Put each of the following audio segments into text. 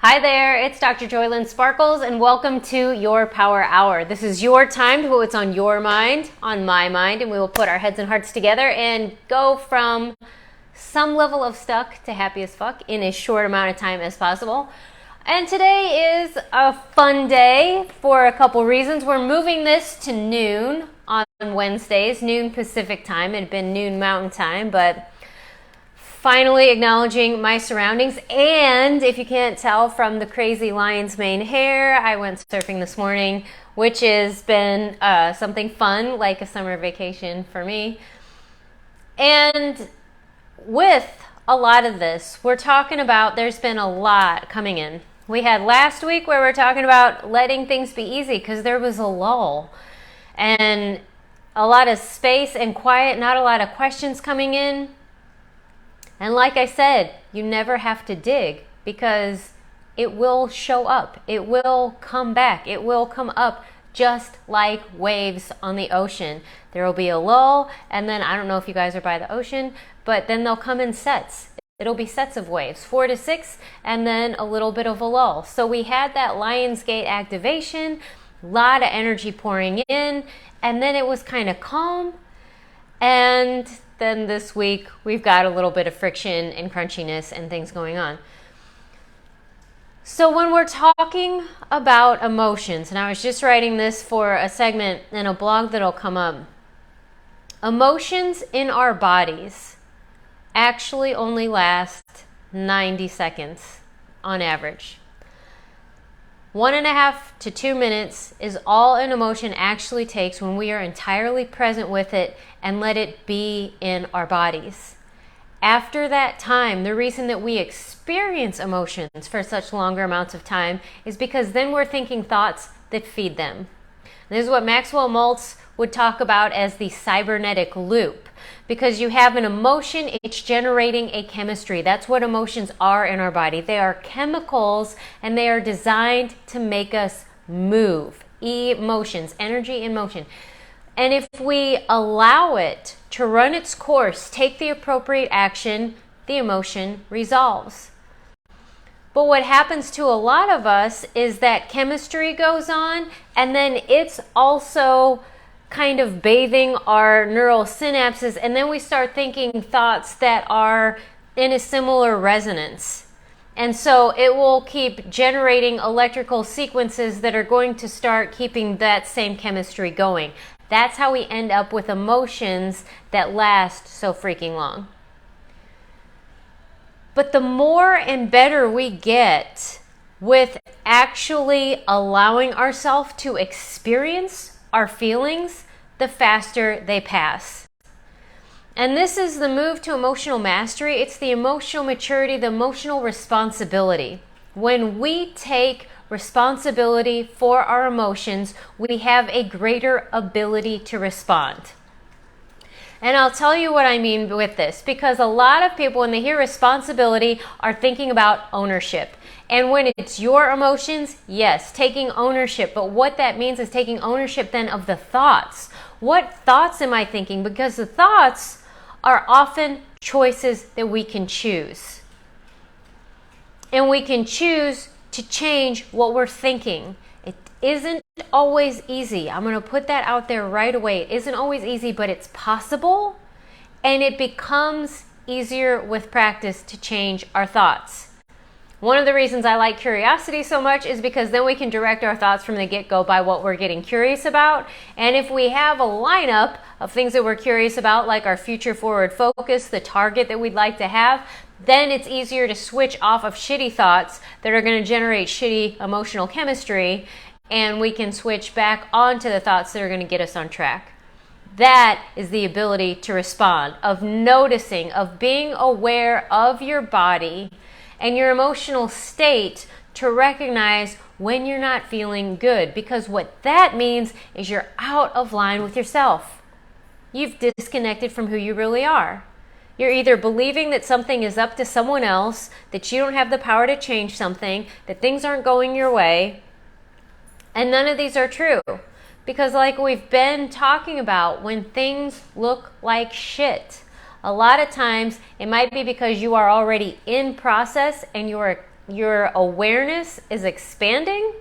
Hi there, it's Dr. JOYLYN Sparkles and welcome to your Power Hour. This is your time to put what's on your mind, on my mind, and we will put our heads and hearts together and go from some level of stuck to happy as fuck in as short amount of time as possible. And today is a fun day for a couple reasons. We're moving this to noon on Wednesdays, noon Pacific time. It had been noon Mountain time, but finally acknowledging my surroundings. And if you can't tell from the crazy lion's mane hair, I went surfing this morning, which has been something fun, like a summer vacation for me. And with a lot of this, we're talking about, there's been a lot coming in. We had last week where we're talking about letting things be easy because there was a lull and a lot of space and quiet, not a lot of questions coming in. And like I said, you never have to dig because it will show up. It will come back. It will come up just like waves on the ocean. There will be a lull, and then I don't know if you guys are by the ocean, but then they'll come in sets. It'll be sets of waves, 4 to 6, and then a little bit of a lull. So we had that Lionsgate activation, a lot of energy pouring in, and then it was kind of calm. And then this week, we've got a little bit of friction and crunchiness and things going on. So when we're talking about emotions, and I was just writing this for a segment in a blog that'll come up, emotions in our bodies actually only last 90 seconds on average. 1.5 to 2 minutes is all an emotion actually takes when we are entirely present with it and let it be in our bodies. After that time, the reason that we experience emotions for such longer amounts of time is because then we're thinking thoughts that feed them. And this is what Maxwell Maltz would talk about as the cybernetic loop. Because you have an emotion, it's generating a chemistry. That's what emotions are in our body. They are chemicals and they are designed to make us move. Emotions, energy in motion. And if we allow it to run its course, take the appropriate action, the emotion resolves. But what happens to a lot of us is that chemistry goes on and then it's also kind of bathing our neural synapses, and then we start thinking thoughts that are in a similar resonance. And so it will keep generating electrical sequences that are going to start keeping that same chemistry going. That's how we end up with emotions that last so freaking long. But the more and better we get with actually allowing ourselves to experience our feelings, the faster they pass. And this is the move to emotional mastery. It's the emotional maturity, the emotional responsibility. When we take responsibility for our emotions, we have a greater ability to respond. And I'll tell you what I mean with this, because a lot of people, when they hear responsibility, are thinking about ownership. And when it's your emotions, yes, taking ownership. But what that means is taking ownership then of the thoughts. What thoughts am I thinking? Because the thoughts are often choices that we can choose. And we can choose to change what we're thinking. It isn't always easy. I'm going to put that out there right away. It isn't always easy, but it's possible. And it becomes easier with practice to change our thoughts. One of the reasons I like curiosity so much is because then we can direct our thoughts from the get-go by what we're getting curious about. And if we have a lineup of things that we're curious about, like our future forward focus, the target that we'd like to have, then it's easier to switch off of shitty thoughts that are going to generate shitty emotional chemistry, and we can switch back onto the thoughts that are going to get us on track. That is the ability to respond, of noticing, of being aware of your body and your emotional state to recognize when you're not feeling good. Because what that means is you're out of line with yourself. You've disconnected from who you really are. You're either believing that something is up to someone else, that you don't have the power to change something, that things aren't going your way. And none of these are true. Because like we've been talking about, when things look like shit, a lot of times it might be because you are already in process and you are your awareness is expanding.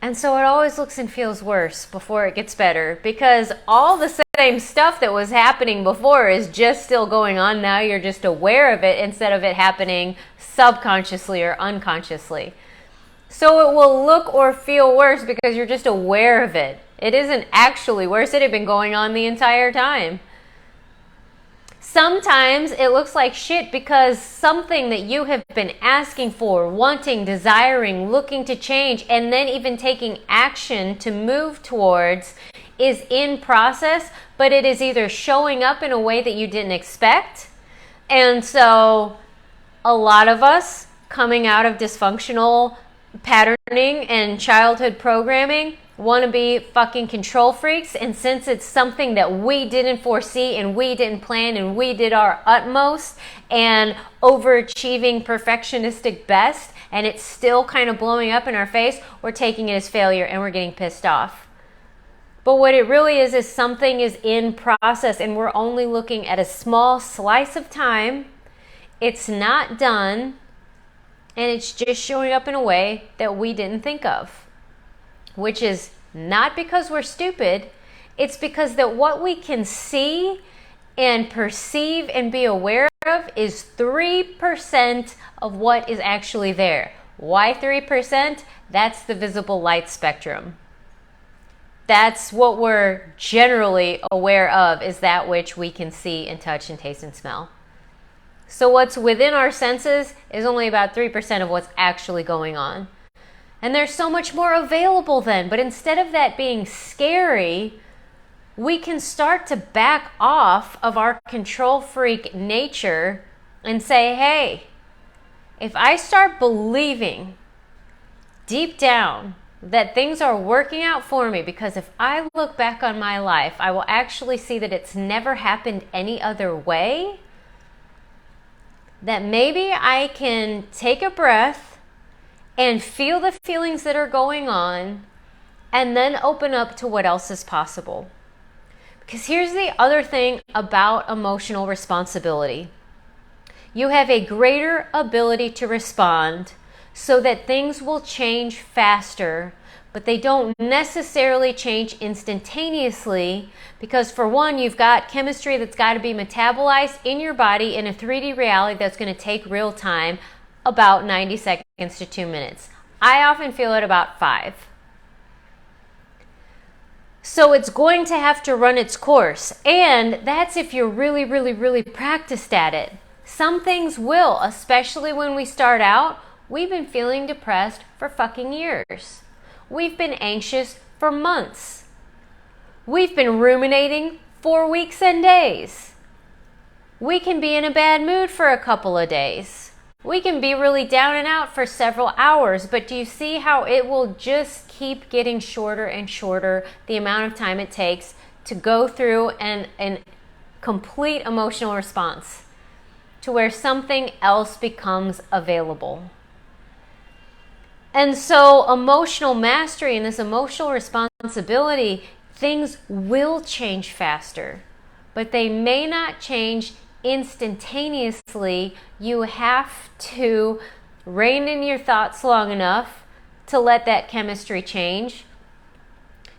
And so it always looks and feels worse before it gets better, because all the same stuff that was happening before is just still going on. Now you're just aware of it instead of it happening subconsciously or unconsciously. So it will look or feel worse because you're just aware of it. It isn't actually worse. It had been going on the entire time. Sometimes it looks like shit because something that you have been asking for, wanting, desiring, looking to change, and then even taking action to move towards is in process, but it is either showing up in a way that you didn't expect. And so a lot of us coming out of dysfunctional patterning and childhood programming want to be fucking control freaks, and since it's something that we didn't foresee and we didn't plan and we did our utmost and overachieving perfectionistic best, and it's still kind of blowing up in our face, we're taking it as failure and we're getting pissed off. But what it really is something is in process, and we're only looking at a small slice of time. It's not done, and it's just showing up in a way that we didn't think of. Which is not because we're stupid, it's because that what we can see and perceive and be aware of is 3% of what is actually there. Why 3%? That's the visible light spectrum. That's what we're generally aware of, is that which we can see and touch and taste and smell. So what's within our senses is only about 3% of what's actually going on. And there's so much more available then. But instead of that being scary, we can start to back off of our control freak nature and say, hey, if I start believing deep down that things are working out for me, because if I look back on my life, I will actually see that it's never happened any other way, that maybe I can take a breath and feel the feelings that are going on, and then open up to what else is possible. Because here's the other thing about emotional responsibility. You have a greater ability to respond so that things will change faster, but they don't necessarily change instantaneously, because for one, you've got chemistry that's got to be metabolized in your body in a 3D reality that's going to take real time, about 90 seconds to 2 minutes. I often feel it about 5. So it's going to have to run its course. And that's if you're really, really, really practiced at it. Some things will, especially when we start out. We've been feeling depressed for fucking years. We've been anxious for months. We've been ruminating for weeks and days. We can be in a bad mood for a couple of days. We can be really down and out for several hours, but do you see how it will just keep getting shorter and shorter, the amount of time it takes to go through an complete emotional response to where something else becomes available? And so emotional mastery and this emotional responsibility, things will change faster, but they may not change instantaneously. You have to rein in your thoughts long enough to let that chemistry change.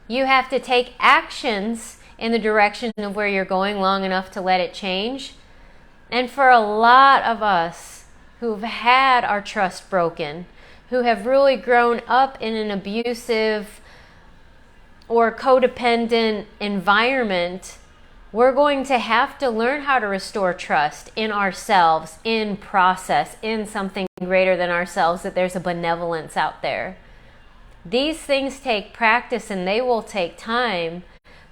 You have to take actions in the direction of where you're going long enough to let it change. And for a lot of us who've had our trust broken, who have really grown up in an abusive or codependent environment, we're going to have to learn how to restore trust in ourselves, in process, in something greater than ourselves, that there's a benevolence out there. These things take practice and they will take time,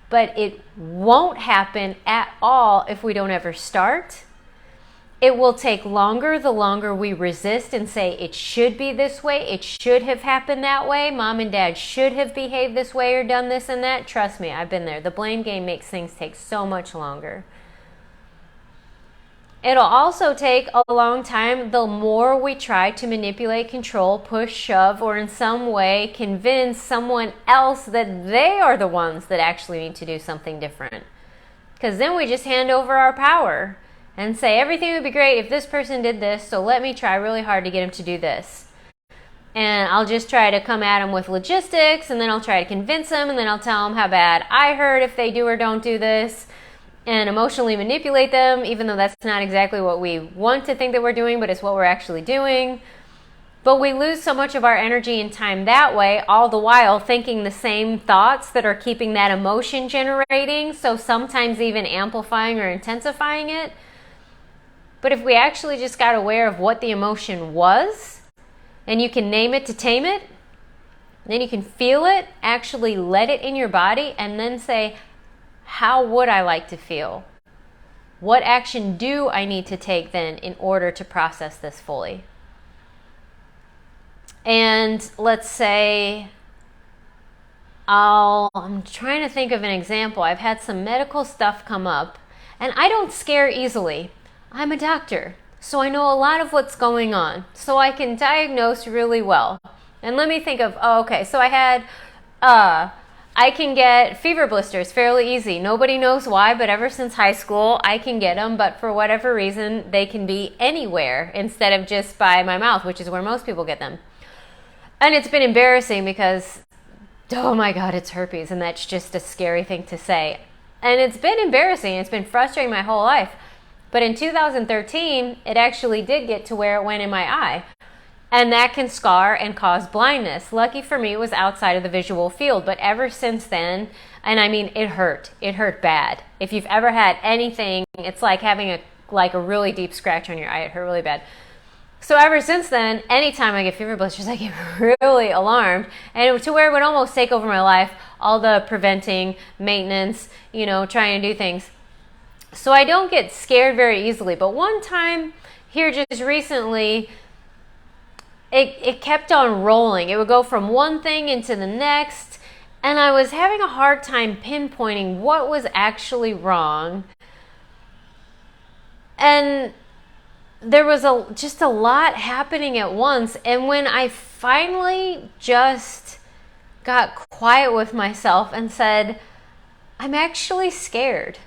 but it won't happen at all if we don't ever start. It will take longer the longer we resist and say it should be this way, it should have happened that way, mom and dad should have behaved this way or done this and that. Trust me, I've been there. The blame game makes things take so much longer. It'll also take a long time the more we try to manipulate, control, push, shove, or in some way convince someone else that they are the ones that actually need to do something different. Because then we just hand over our power. and say, everything would be great if this person did this, so let me try really hard to get him to do this. And I'll just try to come at them with logistics, and then I'll try to convince them, and then I'll tell them how bad I hurt if they do or don't do this, and emotionally manipulate them, even though that's not exactly what we want to think that we're doing, but it's what we're actually doing. But we lose so much of our energy and time that way, all the while thinking the same thoughts that are keeping that emotion generating, so sometimes even amplifying or intensifying it. But if we actually just got aware of what the emotion was, and you can name it to tame it, then you can feel it, actually let it in your body, and then say, how would I like to feel? What action do I need to take then in order to process this fully? And let's say, I'm trying to think of an example. I've had some medical stuff come up, and I don't scare easily. I'm a doctor, so I know a lot of what's going on, so I can diagnose really well. And let me think of, so I can get fever blisters fairly easy. Nobody knows why, but ever since high school, I can get them, but for whatever reason, they can be anywhere instead of just by my mouth, which is where most people get them. And it's been embarrassing because, oh my God, it's herpes, and that's just a scary thing to say. And it's been embarrassing. It's been frustrating my whole life. But in 2013, it actually did get to where it went in my eye. And that can scar and cause blindness. Lucky for me, it was outside of the visual field. But ever since then, and I mean, it hurt. It hurt bad. If you've ever had anything, it's like having a really deep scratch on your eye. It hurt really bad. So ever since then, anytime I get fever blisters, I get really alarmed, and to where it would almost take over my life, all the preventing, maintenance, trying to do things. So I don't get scared very easily. But one time here just recently, it kept on rolling. It would go from one thing into the next, and I was having a hard time pinpointing what was actually wrong. And there was just a lot happening at once. And when I finally just got quiet with myself and said, I'm actually scared,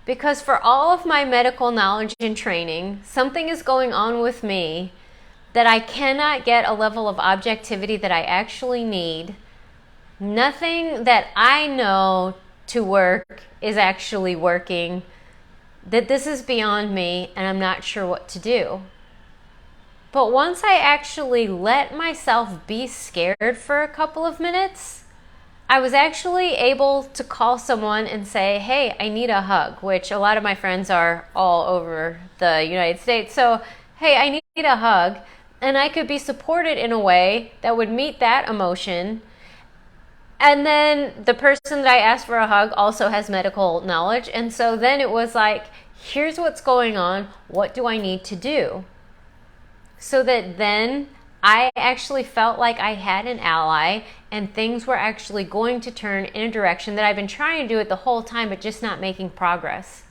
because for all of my medical knowledge and training, something is going on with me that I cannot get a level of objectivity that I actually need. Nothing that I know to work is actually working. That this is beyond me, and I'm not sure what to do. But once I actually let myself be scared for a couple of minutes, I was actually able to call someone and say, hey, I need a hug, which a lot of my friends are all over the United States. So, hey, I need a hug. And I could be supported in a way that would meet that emotion. And then the person that I asked for a hug also has medical knowledge. And so then it was like, here's what's going on. What do I need to do? So that then I actually felt like I had an ally, and things were actually going to turn in a direction that I've been trying to do it the whole time, but just not making progress.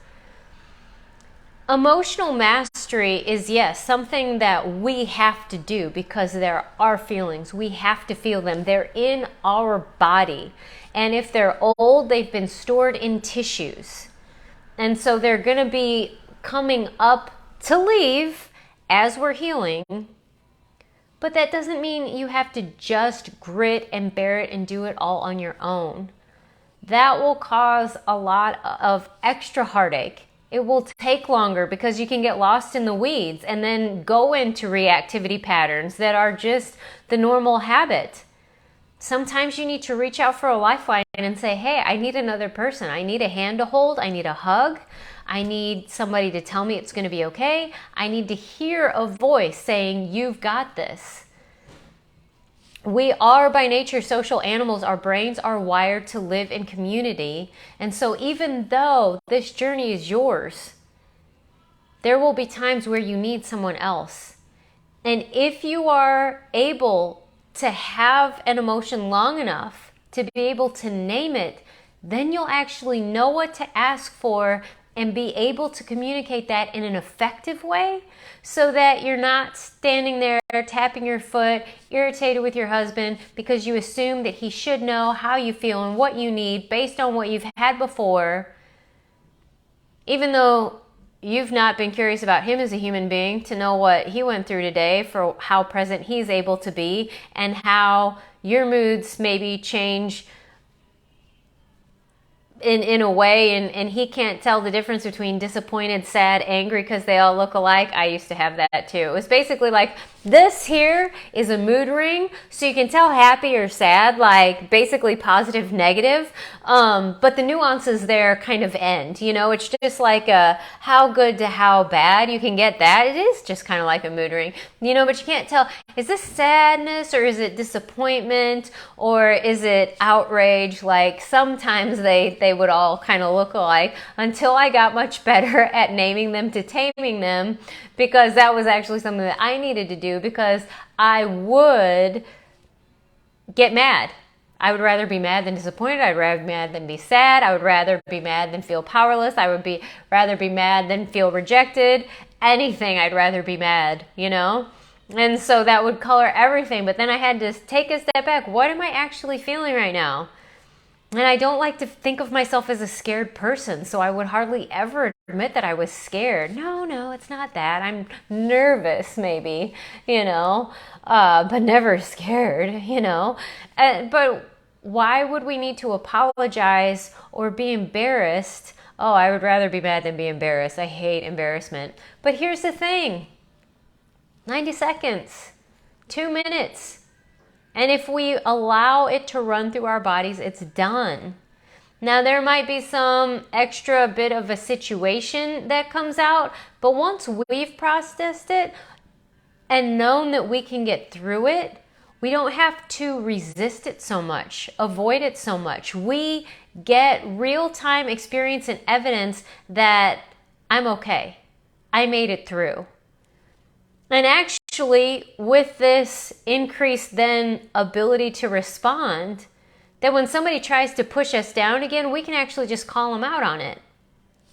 Emotional mastery is, yes, something that we have to do because they're our feelings. We have to feel them. They're in our body. And if they're old, they've been stored in tissues. And so they're going to be coming up to leave as we're healing. But that doesn't mean you have to just grit and bear it and do it all on your own. That will cause a lot of extra heartache. It will take longer because you can get lost in the weeds and then go into reactivity patterns that are just the normal habit. Sometimes you need to reach out for a lifeline and say, hey, I need another person. I need a hand to hold. I need a hug. I need somebody to tell me it's going to be okay. I need to hear a voice saying, you've got this. We are by nature social animals. Our brains are wired to live in community. And so even though this journey is yours, there will be times where you need someone else. And if you are able to have an emotion long enough to be able to name it, then you'll actually know what to ask for and be able to communicate that in an effective way so that you're not standing there tapping your foot, irritated with your husband because you assume that he should know how you feel and what you need based on what you've had before, even though you've not been curious about him as a human being to know what he went through today, for how present he's able to be, and how your moods maybe change in a way, and he can't tell the difference between disappointed, sad, angry, because they all look alike. I used to have that too. It was basically like, this here is a mood ring, so you can tell happy or sad, like basically positive, negative, but the nuances there kind of end, you know. It's just like a how good to how bad. You can get that. It is just kind of like a mood ring, you know, but you can't tell, is this sadness, or is it disappointment, or is it outrage? Like sometimes they would all kind of look alike, until I got much better at naming them to taming them, because that was actually something that I needed to do, because I would get mad. I would rather be mad than disappointed. I'd rather be mad than be sad. I would rather be mad than feel powerless. I would rather be mad than feel rejected. Anything, I'd rather be mad, you know? And so that would color everything. But then I had to take a step back. What am I actually feeling right now? And I don't like to think of myself as a scared person, so I would hardly ever admit that I was scared. No, it's not that. I'm nervous, maybe, you know, but never scared, you know. But why would we need to apologize or be embarrassed? Oh, I would rather be mad than be embarrassed. I hate embarrassment. But here's the thing. 90 seconds, 2 minutes. And if we allow it to run through our bodies, it's done. Now, there might be some extra bit of a situation that comes out, but once we've processed it and known that we can get through it, we don't have to resist it so much, avoid it so much. We get real-time experience and evidence that I'm okay. I made it through. And actually, with this increased then ability to respond, that when somebody tries to push us down again, we can actually just call them out on it.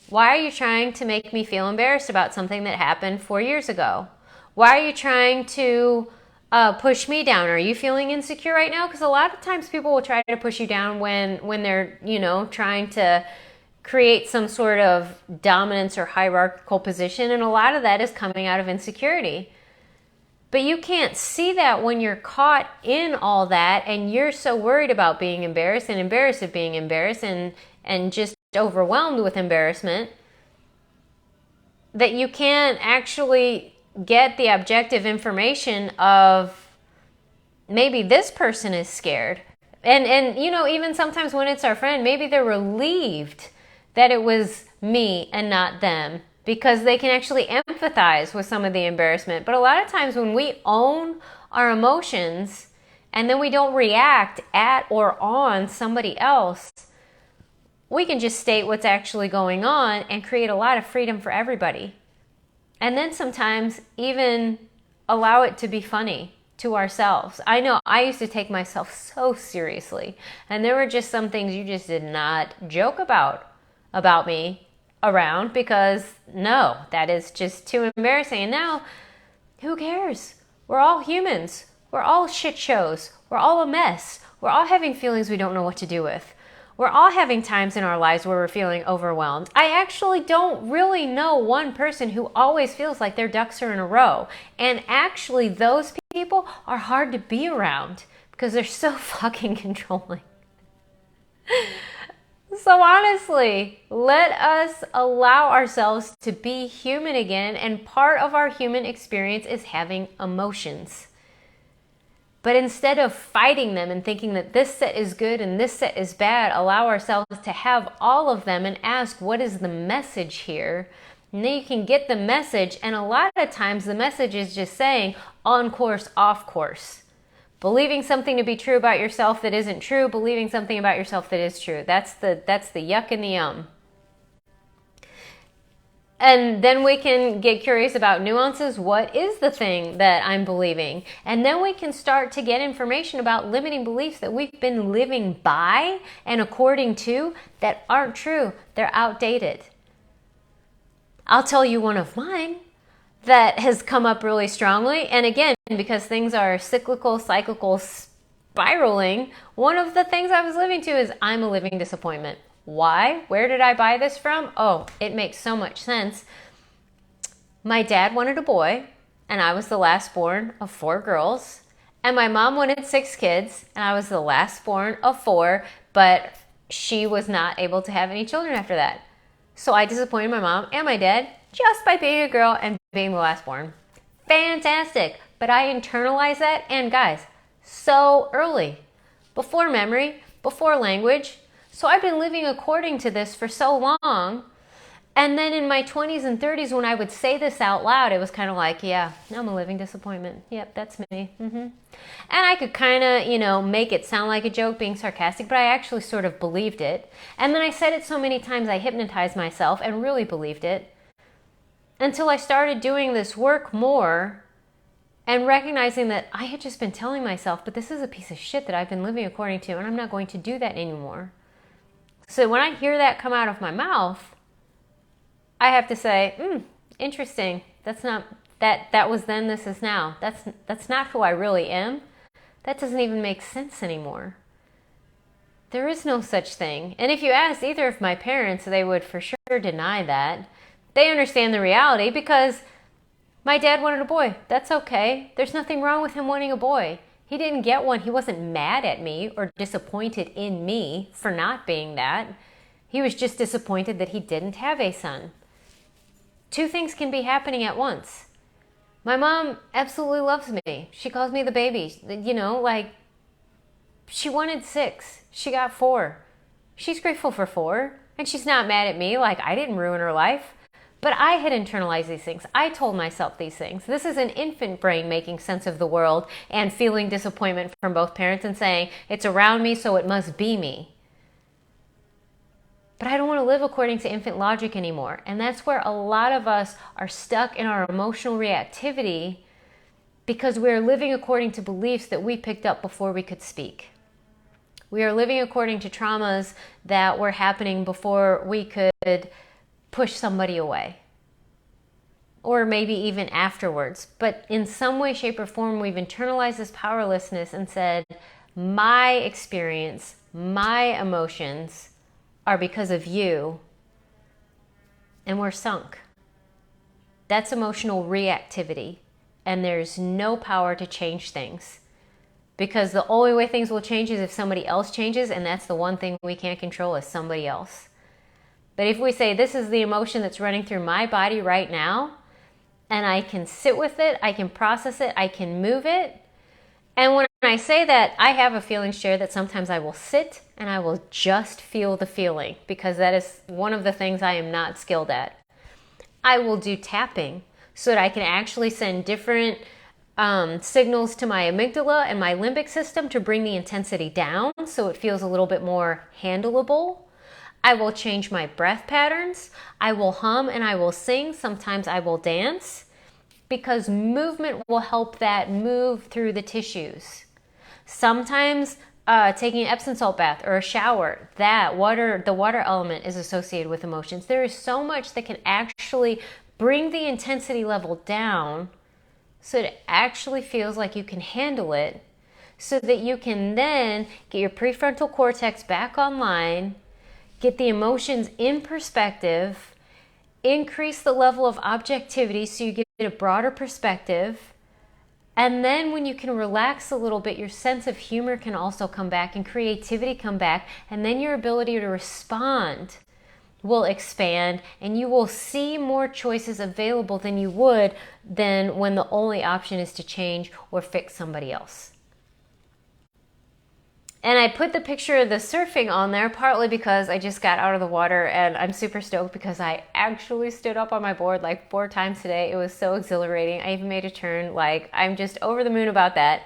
Why are you trying to make me feel embarrassed about something that happened 4 years ago? Why are you trying to push me down? Are you feeling insecure right now? Because a lot of times people will try to push you down when they're, you know, trying to create some sort of dominance or hierarchical position, and a lot of that is coming out of insecurity. But you can't see that when you're caught in all that, and you're so worried about being embarrassed and embarrassed of being embarrassed and just overwhelmed with embarrassment, that you can't actually get the objective information of maybe this person is scared. And you know, even sometimes when it's our friend, maybe they're relieved that it was me and not them, because they can actually empathize with some of the embarrassment. But a lot of times when we own our emotions and then we don't react at or on somebody else, we can just state what's actually going on and create a lot of freedom for everybody. And then sometimes even allow it to be funny to ourselves. I know I used to take myself so seriously, and there were just some things you just did not joke about me around, because no, that is just too embarrassing. And now, who cares? We're all humans. We're all shit shows. We're all a mess. We're all having feelings we don't know what to do with. We're all having times in our lives where we're feeling overwhelmed. I actually don't really know one person who always feels like their ducks are in a row. And actually, those people are hard to be around because they're so fucking controlling. So honestly, let us allow ourselves to be human again, and part of our human experience is having emotions. But instead of fighting them and thinking that this set is good and this set is bad, allow ourselves to have all of them and ask, what is the message here? And then you can get the message, and a lot of times the message is just saying on course, off course. Believing something to be true about yourself that isn't true, believing something about yourself that is true. That's the yuck and the yum. And then we can get curious about nuances. What is the thing that I'm believing? And then we can start to get information about limiting beliefs that we've been living by and according to that aren't true. They're outdated. I'll tell you one of mine that has come up really strongly. And again, because things are cyclical, spiraling, one of the things I was living to is I'm a living disappointment. Why? Where did I buy this from? Oh, it makes so much sense. My dad wanted a boy, and I was the last born of 4 girls. And my mom wanted 6 kids, and I was the last born of 4, but she was not able to have any children after that. So I disappointed my mom and my dad just by being a girl and being the last born. Fantastic. But I internalized that, and guys, so early. Before memory, before language. So I've been living according to this for so long. And then in my 20s and 30s, when I would say this out loud, it was kind of like, yeah, I'm a living disappointment. Yep, that's me. And I could kind of, make it sound like a joke, being sarcastic, but I actually sort of believed it. And then I said it so many times, I hypnotized myself and really believed it. Until I started doing this work more and recognizing that I had just been telling myself, but this is a piece of shit that I've been living according to, and I'm not going to do that anymore. So when I hear that come out of my mouth, I have to say, interesting. That's not that was then, this is now. That's not who I really am. That doesn't even make sense anymore. There is no such thing. And if you asked either of my parents, they would for sure deny that. They understand the reality because my dad wanted a boy. That's okay. There's nothing wrong with him wanting a boy. He didn't get one. He wasn't mad at me or disappointed in me for not being that. He was just disappointed that he didn't have a son. 2 things can be happening at once. My mom absolutely loves me. She calls me the baby. She wanted 6. She got 4. She's grateful for 4. And she's not mad at me, like I didn't ruin her life. But I had internalized these things. I told myself these things. This is an infant brain making sense of the world and feeling disappointment from both parents and saying, it's around me, so it must be me. But I don't want to live according to infant logic anymore. And that's where a lot of us are stuck in our emotional reactivity because we're living according to beliefs that we picked up before we could speak. We are living according to traumas that were happening before we could push somebody away. Or maybe even afterwards. But in some way, shape, or form, we've internalized this powerlessness and said, my experience, my emotions are because of you, and we're sunk. That's emotional reactivity, and there's no power to change things because the only way things will change is if somebody else changes, and that's the one thing we can't control is somebody else. But if we say, this is the emotion that's running through my body right now, and I can sit with it, I can process it, I can move it. And when I say that, I have a feeling share that sometimes I will sit and I will just feel the feeling because that is one of the things I am not skilled at. I will do tapping so that I can actually send different signals to my amygdala and my limbic system to bring the intensity down so it feels a little bit more handleable. I will change my breath patterns. I will hum and I will sing. Sometimes I will dance because movement will help that move through the tissues. Sometimes taking an Epsom salt bath or a shower, the water element is associated with emotions. There is so much that can actually bring the intensity level down so it actually feels like you can handle it so that you can then get your prefrontal cortex back online, get the emotions in perspective, increase the level of objectivity so you get a broader perspective. And then when you can relax a little bit, your sense of humor can also come back and creativity come back. And then your ability to respond will expand and you will see more choices available than you would than when the only option is to change or fix somebody else. And I put the picture of the surfing on there partly because I just got out of the water and I'm super stoked because I actually stood up on my board like 4 times today. It was so exhilarating. I even made a turn. I'm just over the moon about that.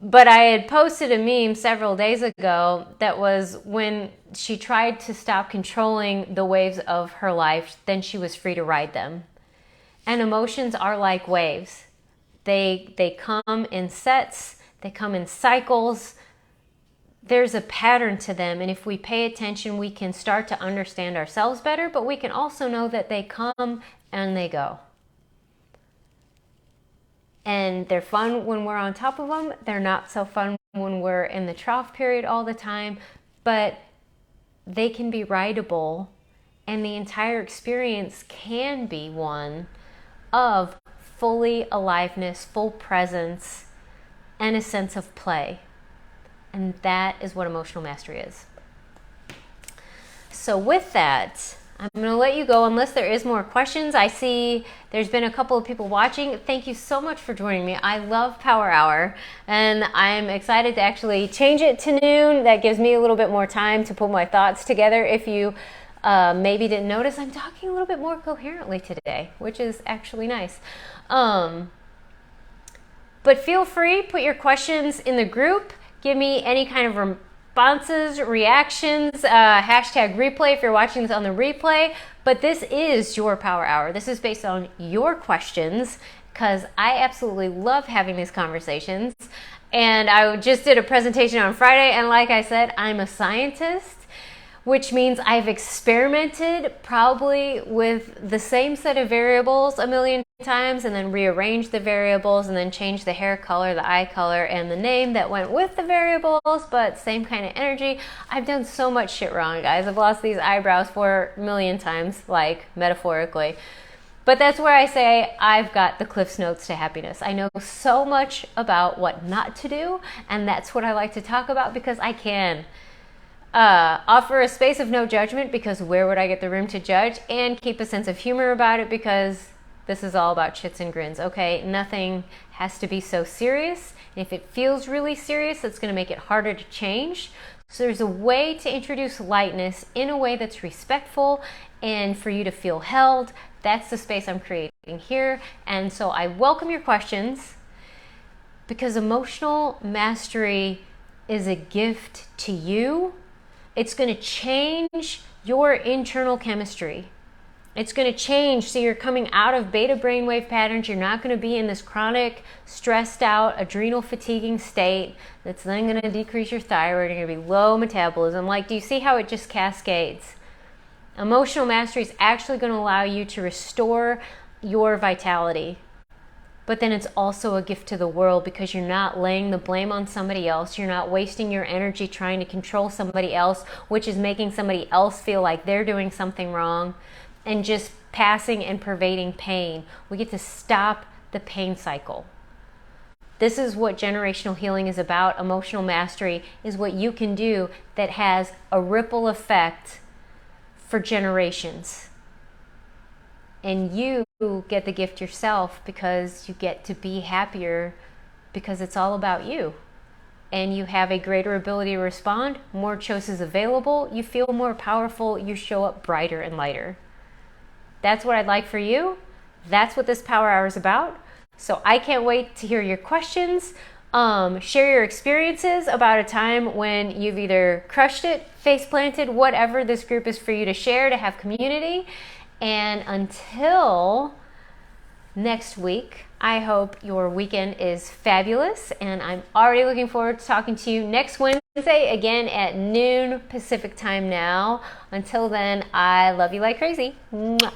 But I had posted a meme several days ago that was when she tried to stop controlling the waves of her life, then she was free to ride them. And emotions are like waves. They come in sets, they come in cycles. There's a pattern to them, and if we pay attention, we can start to understand ourselves better, but we can also know that they come and they go. And they're fun when we're on top of them. They're not so fun when we're in the trough period all the time, but they can be rideable, And the entire experience can be one of fully aliveness, full presence, and a sense of play. And that is what emotional mastery is. So with that, I'm going to let you go unless there is more questions. I see there's been a couple of people watching. Thank you so much for joining me. I love Power Hour, and I'm excited to actually change it to noon. That gives me a little bit more time to put my thoughts together. If you maybe didn't notice, I'm talking a little bit more coherently today, which is actually nice. But feel free, put your questions in the group. Give me any kind of responses, reactions, hashtag replay if you're watching this on the replay. But this is your Power Hour. This is based on your questions because I absolutely love having these conversations. And I just did a presentation on Friday, and like I said, I'm a scientist, which means I've experimented probably with the same set of variables a million times and then rearranged the variables and then changed the hair color, the eye color, and the name that went with the variables, but same kind of energy. I've done so much shit wrong, guys. I've lost these eyebrows 4 million times, like metaphorically. But that's where I say I've got the Cliff's Notes to happiness. I know so much about what not to do, and that's what I like to talk about because I can. Offer a space of no judgment because where would I get the room to judge, and keep a sense of humor about it because this is all about shits and grins, okay? Nothing has to be so serious. And if it feels really serious, that's going to make it harder to change. So there's a way to introduce lightness in a way that's respectful and for you to feel held. That's the space I'm creating here. And so I welcome your questions because emotional mastery is a gift to you. It's going to change your internal chemistry. It's going to change so you're coming out of beta brainwave patterns. You're not going to be in this chronic, stressed out, adrenal fatiguing state that's then going to decrease your thyroid. You're going to be low metabolism. Like, do you see how it just cascades? Emotional mastery is actually going to allow you to restore your vitality. But then it's also a gift to the world because you're not laying the blame on somebody else. You're not wasting your energy trying to control somebody else, which is making somebody else feel like they're doing something wrong and just passing and pervading pain. We get to stop the pain cycle. This is what generational healing is about. Emotional mastery is what you can do that has a ripple effect for generations. And you get the gift yourself because you get to be happier because it's all about you. And you have a greater ability to respond, more choices available, you feel more powerful, you show up brighter and lighter. That's what I'd like for you. That's what this Power Hour is about. So I can't wait to hear your questions. Share your experiences about a time when you've either crushed it, face planted, whatever this group is for you to share, to have community. And until next week, I hope your weekend is fabulous, and I'm already looking forward to talking to you next Wednesday, again at noon Pacific time now. Until then, I love you like crazy. Mwah.